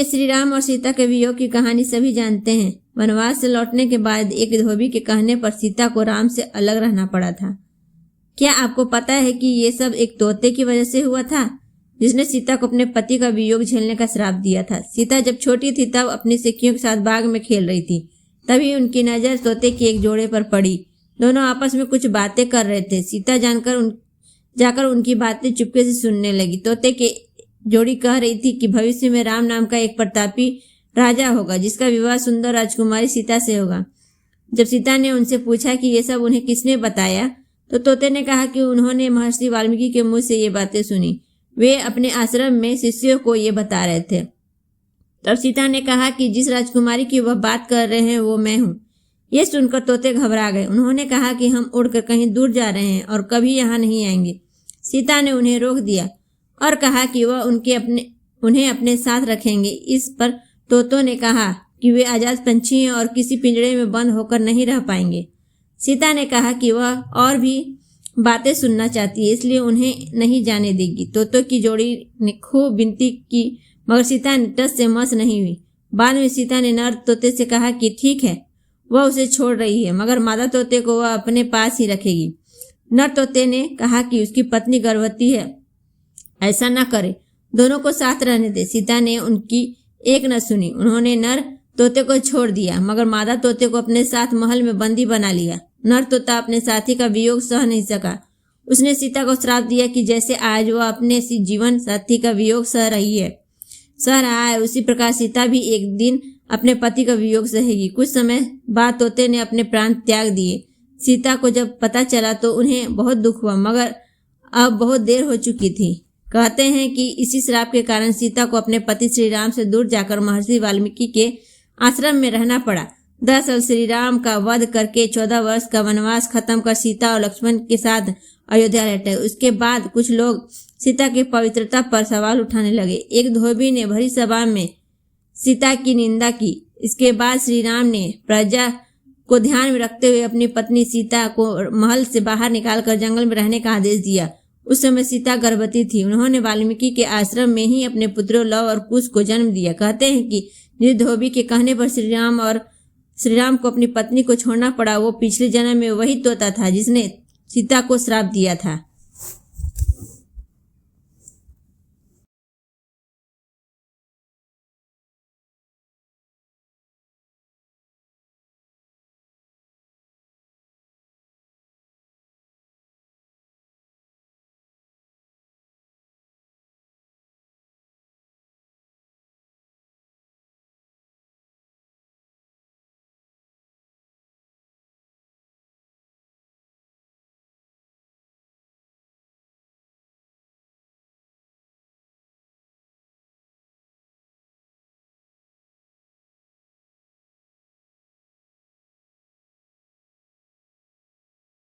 में श्री राम और सीता के वियोग की कहानी सभी जानते हैं। वनवास से लौटने के बाद एक धोबी के कहने पर सीता को राम से अलग रहना पड़ा था। क्या आपको पता है कि ये सब एक तोते की वजह से हुआ था, जिसने सीता को अपने पति का वियोग झेलने का श्राप दिया था। सीता जब छोटी थी तब अपनी सखियों के साथ बाग में खेल रही थी। तभी उनकी नज़र तोते के एक जोड़े पर पड़ी। दोनों आपस में कुछ बातें कर रहे थे। सीता जाकर उनकी बातें चुपके से सुनने लगी। तोते के जोड़ी कह रही थी कि भविष्य में राम नाम का एक प्रतापी राजा होगा, जिसका विवाह सुंदर राजकुमारी सीता से होगा। जब सीता ने उनसे पूछा कि ये सब उन्हें किसने बताया, तो तोते ने कहा कि उन्होंने महर्षि वाल्मीकि के मुंह से ये बातें सुनी। वे अपने आश्रम में शिष्यों को ये बता रहे थे। तब सीता ने कहा कि जिस राजकुमारी की वह बात कर रहे हैं वो मैं हूँ। ये सुनकर तोते घबरा गए। उन्होंने कहा कि हम उड़कर कहीं दूर जा रहे हैं और कभी यहाँ नहीं आएंगे। सीता ने उन्हें रोक दिया और कहा कि वह उन्हें अपने साथ रखेंगे। इस पर तोतों ने कहा कि वे आजाद पंछी हैं और किसी पिंजड़े में बंद होकर नहीं रह पाएंगे। सीता ने कहा कि वह और भी बातें सुनना चाहती है, इसलिए उन्हें नहीं जाने देगी। तोतों की जोड़ी ने खूब विनती की, मगर सीता टस से मस नहीं हुई। बाद में सीता ने नर तोते से कहा कि ठीक है, वह उसे छोड़ रही है, मगर मादा तोते को वह अपने पास ही रखेगी। नर तोते ने कहा कि उसकी पत्नी गर्भवती है, ऐसा न करे, दोनों को साथ रहने दे। सीता ने उनकी एक न सुनी। उन्होंने नर तोते को छोड़ दिया, मगर मादा तोते को अपने साथ महल में बंदी बना लिया। नर तोता अपने साथी का वियोग सह नहीं सका। उसने सीता को श्राप दिया कि जैसे आज वह अपने जीवन साथी का वियोग सह रहा है, उसी प्रकार सीता भी एक दिन अपने पति का वियोग सहेगी। कुछ समय बाद तोते ने अपने प्राण त्याग दिए। सीता को जब पता चला तो उन्हें बहुत दुख हुआ, मगर अब बहुत देर हो चुकी थी। कहते हैं कि इसी श्राप के कारण सीता को अपने पति श्री राम से दूर जाकर महर्षि वाल्मीकि के आश्रम में रहना पड़ा। दरअसल श्री राम का वध करके 14 वर्ष का वनवास खत्म कर सीता और लक्ष्मण के साथ अयोध्या लौटे। उसके बाद कुछ लोग सीता की पवित्रता पर सवाल उठाने लगे। एक धोबी ने भरी सभा में सीता की निंदा की। इसके बाद श्री राम ने प्रजा को ध्यान में रखते हुए अपनी पत्नी सीता को महल से बाहर निकालकर जंगल में रहने का आदेश दिया। उस समय सीता गर्भवती थी। उन्होंने वाल्मीकि के आश्रम में ही अपने पुत्रों लव और कुश को जन्म दिया। कहते हैं कि जिस धोबी के कहने पर श्री राम को अपनी पत्नी को छोड़ना पड़ा, वो पिछले जन्म में वही तोता था जिसने सीता को श्राप दिया था।